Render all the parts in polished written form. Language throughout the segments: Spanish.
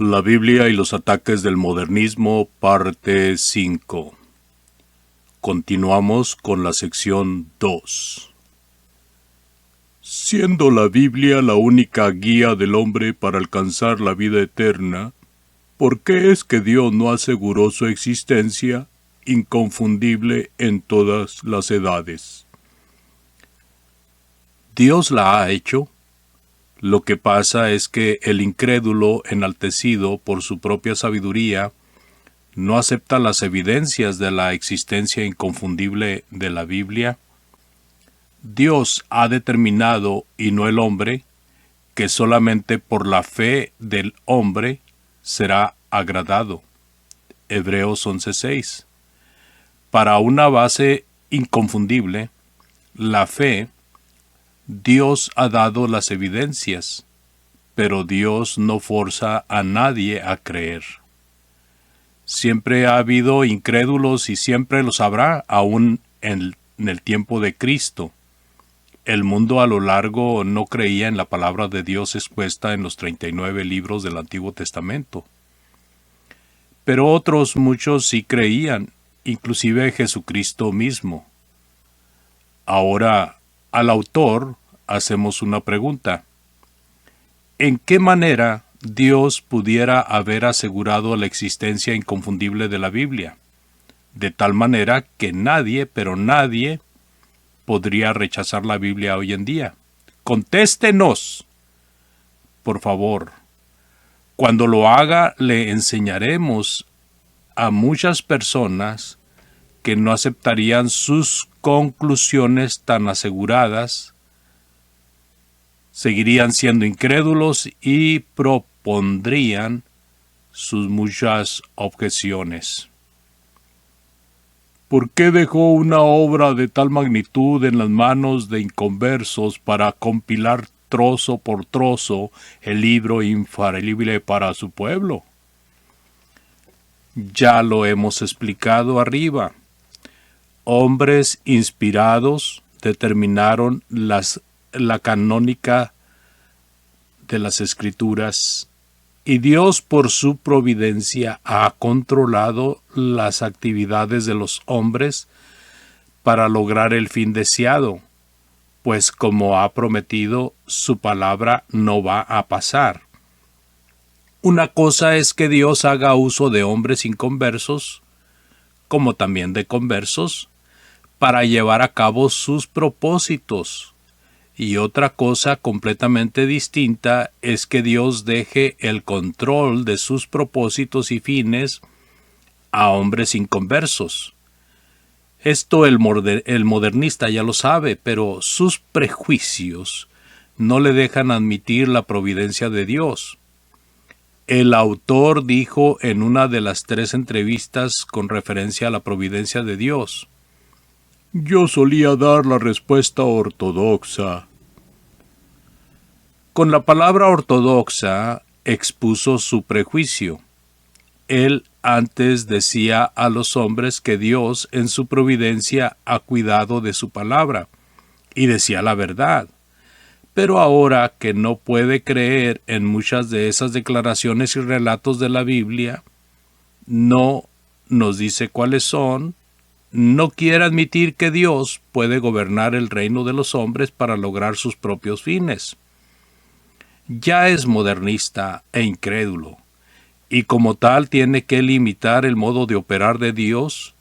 La Biblia y los ataques del modernismo, parte 5. Continuamos con la sección 2. Siendo la Biblia la única guía del hombre para alcanzar la vida eterna, ¿por qué es que Dios no aseguró su existencia inconfundible en todas las edades? Dios la ha hecho. Lo que pasa es que el incrédulo, enaltecido por su propia sabiduría, no acepta las evidencias de la existencia inconfundible de la Biblia. Dios ha determinado, y no el hombre, que solamente por la fe del hombre será agradado. Hebreos 11:6. Para una base inconfundible, la fe, Dios ha dado las evidencias, pero Dios no forza a nadie a creer. Siempre ha habido incrédulos y siempre los habrá, aún en el tiempo de Cristo. El mundo a lo largo no creía en la palabra de Dios expuesta en los 39 libros del Antiguo Testamento. Pero otros muchos sí creían, inclusive Jesucristo mismo. Ahora, al autor hacemos una pregunta. ¿En qué manera Dios pudiera haber asegurado la existencia inconfundible de la Biblia? De tal manera que nadie, pero nadie, podría rechazar la Biblia hoy en día. Contéstenos, por favor. Cuando lo haga, le enseñaremos a muchas personas que no aceptarían sus conclusiones tan aseguradas, seguirían siendo incrédulos y propondrían sus muchas objeciones. ¿Por qué dejó una obra de tal magnitud en las manos de inconversos para compilar trozo por trozo el libro infalible para su pueblo? Ya lo hemos explicado arriba. Hombres inspirados determinaron la canónica de las Escrituras, y Dios por su providencia ha controlado las actividades de los hombres para lograr el fin deseado, pues como ha prometido, su palabra no va a pasar. Una cosa es que Dios haga uso de hombres inconversos, como también de conversos, para llevar a cabo sus propósitos. Y otra cosa completamente distinta es que Dios deje el control de sus propósitos y fines a hombres inconversos. Esto el modernista ya lo sabe, pero sus prejuicios no le dejan admitir la providencia de Dios. El autor dijo en una de las 3 entrevistas con referencia a la providencia de Dios: yo solía dar la respuesta ortodoxa. Con la palabra ortodoxa expuso su prejuicio. Él antes decía a los hombres que Dios en su providencia ha cuidado de su palabra, y decía la verdad. Pero ahora que no puede creer en muchas de esas declaraciones y relatos de la Biblia, no nos dice cuáles son, no quiere admitir que Dios puede gobernar el reino de los hombres para lograr sus propios fines. Ya es modernista e incrédulo, y como tal tiene que limitar el modo de operar de Dios.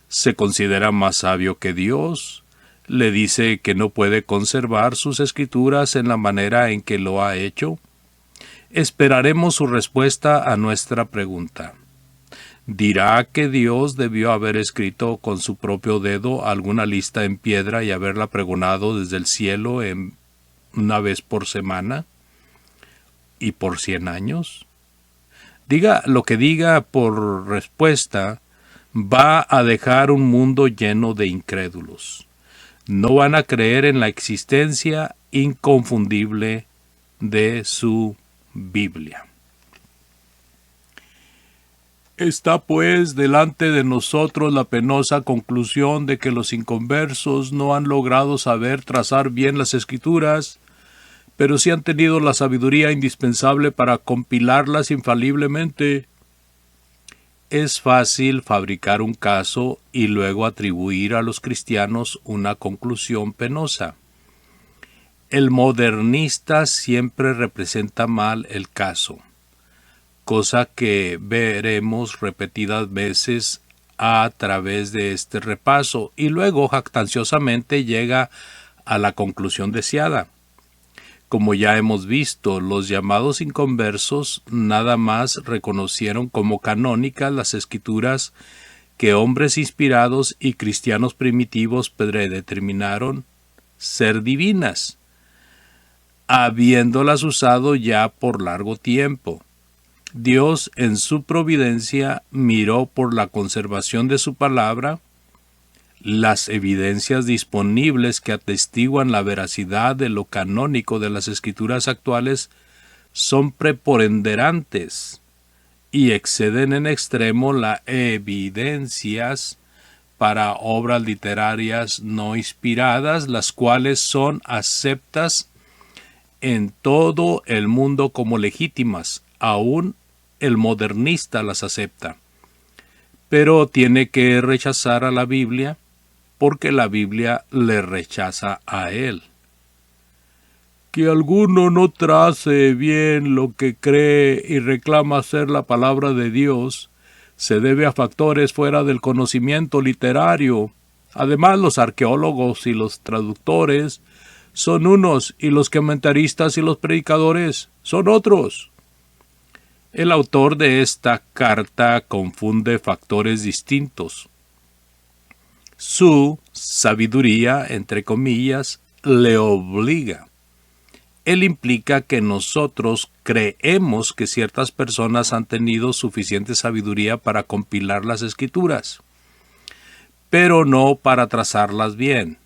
Se considera más sabio que Dios, le dice que no puede conservar sus escrituras en la manera en que lo ha hecho. Esperaremos su respuesta a nuestra pregunta. ¿Dirá que Dios debió haber escrito con su propio dedo alguna lista en piedra y haberla pregonado desde el cielo una vez por semana y por 100 años? Diga lo que diga, por respuesta va a dejar un mundo lleno de incrédulos. No van a creer en la existencia inconfundible de su Biblia. Está pues delante de nosotros la penosa conclusión de que los inconversos no han logrado saber trazar bien las Escrituras, pero sí han tenido la sabiduría indispensable para compilarlas infaliblemente. Es fácil fabricar un caso y luego atribuir a los cristianos una conclusión penosa. El modernista siempre representa mal el caso, cosa que veremos repetidas veces a través de este repaso, y luego jactanciosamente llega a la conclusión deseada. Como ya hemos visto, los llamados inconversos nada más reconocieron como canónicas las escrituras que hombres inspirados y cristianos primitivos predeterminaron ser divinas, habiéndolas usado ya por largo tiempo. Dios, en su providencia, miró por la conservación de su palabra. Las evidencias disponibles que atestiguan la veracidad de lo canónico de las escrituras actuales son preponderantes y exceden en extremo las evidencias para obras literarias no inspiradas, las cuales son aceptas en todo el mundo como legítimas. Aún el modernista las acepta, pero tiene que rechazar a la Biblia porque la Biblia le rechaza a él. Que alguno no trace bien lo que cree y reclama ser la palabra de Dios se debe a factores fuera del conocimiento literario. Además, los arqueólogos y los traductores son unos y los comentaristas y los predicadores son otros. El autor de esta carta confunde factores distintos. Su sabiduría, entre comillas, le obliga. Él implica que nosotros creemos que ciertas personas han tenido suficiente sabiduría para compilar las escrituras, pero no para trazarlas bien.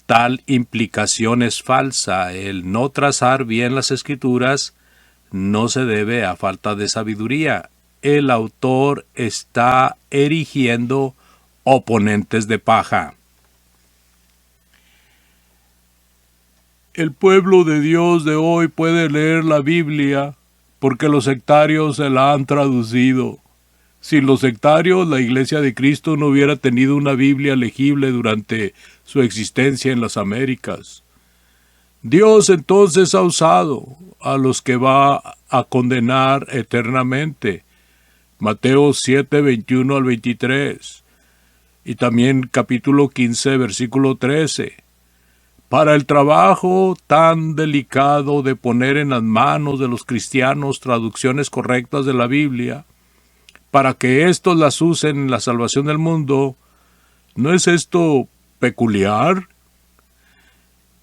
Tal implicación es falsa. El no trazar bien las escrituras no se debe a falta de sabiduría. El autor está erigiendo oponentes de paja. El pueblo de Dios de hoy puede leer la Biblia porque los sectarios se la han traducido. Sin los sectarios, la Iglesia de Cristo no hubiera tenido una Biblia legible durante su existencia en las Américas. Dios entonces ha usado a los que va a condenar eternamente. Mateo 7, 21 al 23. Y también capítulo 15, versículo 13. Para el trabajo tan delicado de poner en las manos de los cristianos traducciones correctas de la Biblia, para que éstos las usen en la salvación del mundo, ¿no es esto peculiar?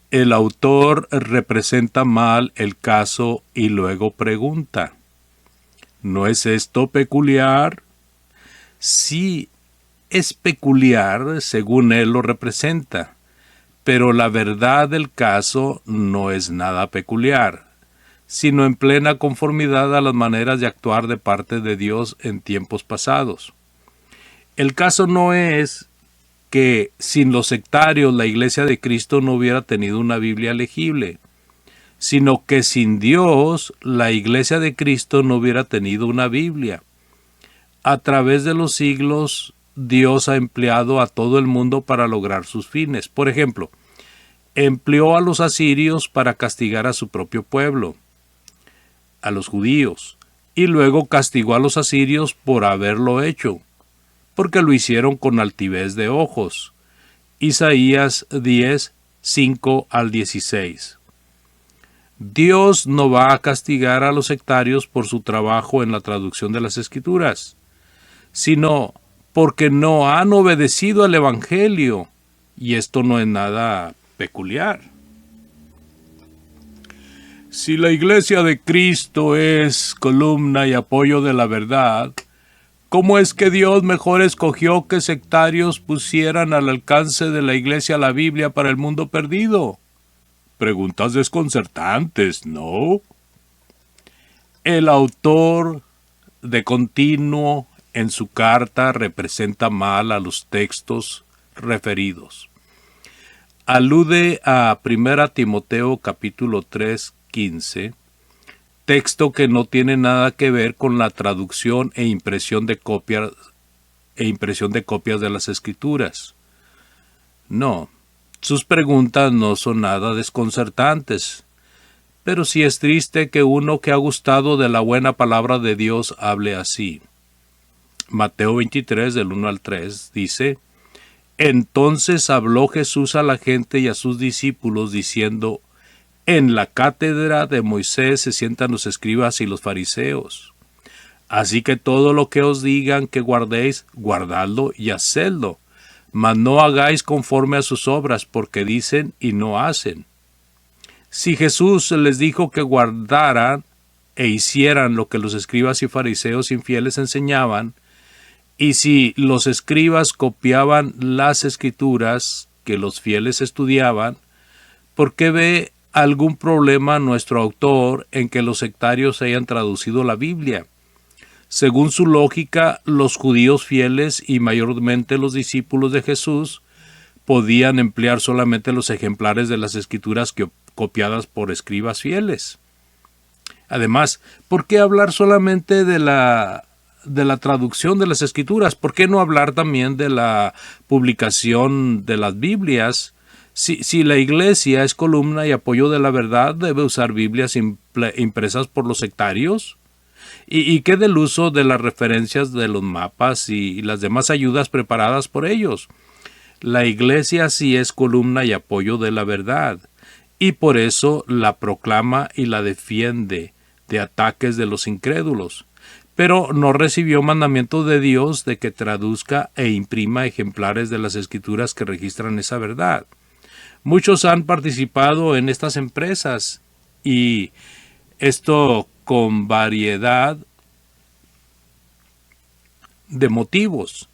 El autor representa mal el caso y luego pregunta, ¿no es esto peculiar? Sí, es peculiar según él lo representa, pero la verdad del caso no es nada peculiar, sino en plena conformidad a las maneras de actuar de parte de Dios en tiempos pasados. El caso no es que sin los sectarios la Iglesia de Cristo no hubiera tenido una Biblia legible, sino que sin Dios la Iglesia de Cristo no hubiera tenido una Biblia. A través de los siglos, Dios ha empleado a todo el mundo para lograr sus fines. Por ejemplo, empleó a los asirios para castigar a su propio pueblo, a los judíos, y luego castigó a los asirios por haberlo hecho, porque lo hicieron con altivez de ojos. Isaías 10, 5 al 16. Dios no va a castigar a los sectarios por su trabajo en la traducción de las Escrituras, sino porque no han obedecido al Evangelio, y esto no es nada peculiar. Si la Iglesia de Cristo es columna y apoyo de la verdad, ¿cómo es que Dios mejor escogió que sectarios pusieran al alcance de la Iglesia la Biblia para el mundo perdido? Preguntas desconcertantes, ¿no? El autor de continuo en su carta representa mal a los textos referidos. Alude a 1 Timoteo capítulo 3, 15, texto que no tiene nada que ver con la traducción e impresión de copias de las Escrituras. No, sus preguntas no son nada desconcertantes, pero sí es triste que uno que ha gustado de la buena palabra de Dios hable así. Mateo 23, del 1 al 3, dice: Entonces habló Jesús a la gente y a sus discípulos, diciendo: En la cátedra de Moisés se sientan los escribas y los fariseos. Así que todo lo que os digan que guardéis, guardadlo y hacedlo. Mas no hagáis conforme a sus obras, porque dicen y no hacen. Si Jesús les dijo que guardaran e hicieran lo que los escribas y fariseos infieles enseñaban, y si los escribas copiaban las escrituras que los fieles estudiaban, ¿por qué ve algún problema nuestro autor en que los sectarios hayan traducido la Biblia? Según su lógica, los judíos fieles y mayormente los discípulos de Jesús podían emplear solamente los ejemplares de las escrituras copiadas por escribas fieles. Además, ¿por qué hablar solamente de la traducción de las escrituras? ¿Por qué no hablar también de la publicación de las Biblias? Si la Iglesia es columna y apoyo de la verdad, ¿debe usar Biblias impresas por los sectarios? ¿Y qué del uso de las referencias de los mapas y las demás ayudas preparadas por ellos? La Iglesia sí es columna y apoyo de la verdad, y por eso la proclama y la defiende de ataques de los incrédulos, pero no recibió mandamiento de Dios de que traduzca e imprima ejemplares de las escrituras que registran esa verdad. Muchos han participado en estas empresas, y esto con variedad de motivos.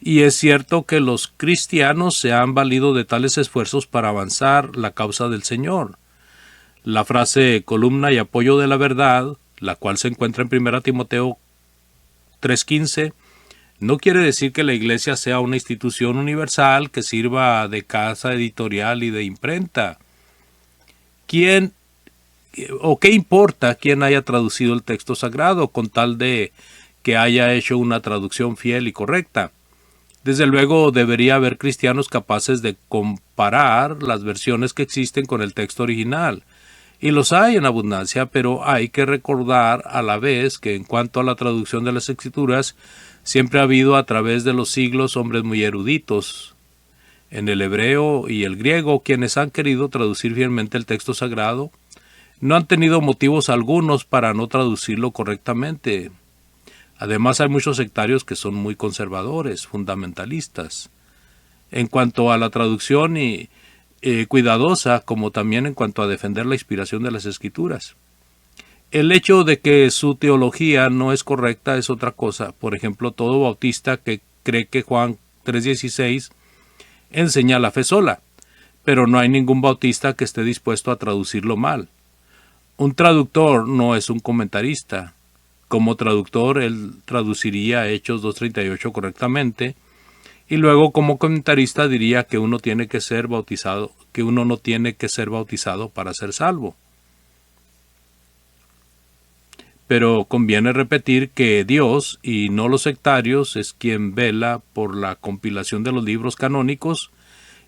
Y es cierto que los cristianos se han valido de tales esfuerzos para avanzar la causa del Señor. La frase columna y apoyo de la verdad, la cual se encuentra en 1 Timoteo 3:15, no quiere decir que la Iglesia sea una institución universal que sirva de casa editorial y de imprenta. ¿Quién o qué importa quién haya traducido el texto sagrado, con tal de que haya hecho una traducción fiel y correcta? Desde luego debería haber cristianos capaces de comparar las versiones que existen con el texto original, y los hay en abundancia, pero hay que recordar a la vez que en cuanto a la traducción de las Escrituras, siempre ha habido a través de los siglos hombres muy eruditos en el hebreo y el griego, quienes han querido traducir fielmente el texto sagrado. No han tenido motivos algunos para no traducirlo correctamente. Además, hay muchos sectarios que son muy conservadores, fundamentalistas, en cuanto a la traducción y cuidadosa, como también en cuanto a defender la inspiración de las Escrituras. El hecho de que su teología no es correcta es otra cosa. Por ejemplo, todo bautista que cree que Juan 3:16 enseña la fe sola, pero no hay ningún bautista que esté dispuesto a traducirlo mal. Un traductor no es un comentarista. Como traductor, él traduciría Hechos 2:38 correctamente, y luego como comentarista diría que uno no tiene que ser bautizado para ser salvo. Pero conviene repetir que Dios, y no los sectarios, es quien vela por la compilación de los libros canónicos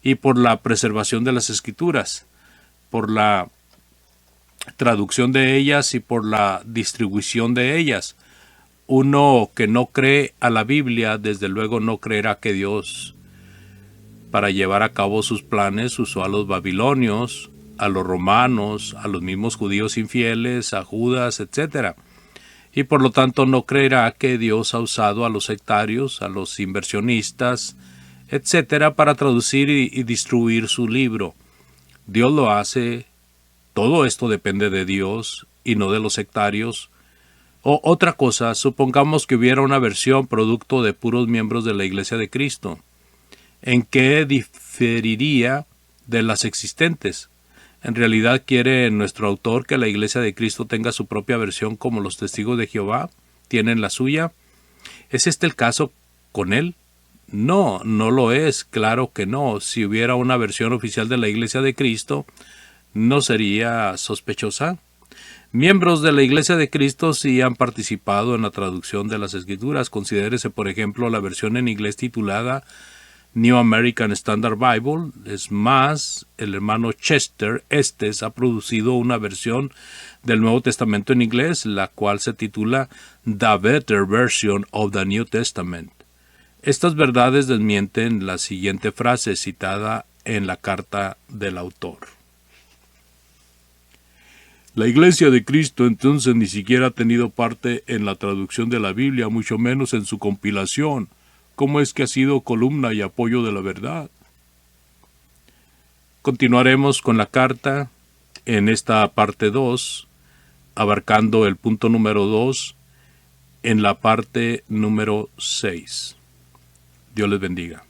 y por la preservación de las Escrituras, por la traducción de ellas y por la distribución de ellas. Uno que no cree a la Biblia, desde luego no creerá que Dios, para llevar a cabo sus planes, usó a los babilonios, a los romanos, a los mismos judíos infieles, a Judas, etc. Y por lo tanto no creerá que Dios ha usado a los sectarios, a los inversionistas, etc. para traducir y distribuir su libro. Dios lo hace. Todo esto depende de Dios y no de los sectarios. O otra cosa, supongamos que hubiera una versión producto de puros miembros de la Iglesia de Cristo. ¿En qué diferiría de las existentes? ¿En realidad quiere nuestro autor que la Iglesia de Cristo tenga su propia versión como los testigos de Jehová tienen la suya? ¿Es este el caso con él? No, no lo es, claro que no. Si hubiera una versión oficial de la Iglesia de Cristo, ¿no sería sospechosa? Miembros de la Iglesia de Cristo sí han participado en la traducción de las Escrituras. Considérese, por ejemplo, la versión en inglés titulada New American Standard Bible. Es más, el hermano Chester Estes ha producido una versión del Nuevo Testamento en inglés, la cual se titula The Better Version of the New Testament. Estas verdades desmienten la siguiente frase citada en la carta del autor. La Iglesia de Cristo entonces ni siquiera ha tenido parte en la traducción de la Biblia, mucho menos en su compilación. ¿Cómo es que ha sido columna y apoyo de la verdad? Continuaremos con la carta en esta parte 2, abarcando el punto número 2 en la parte número 6. Dios les bendiga.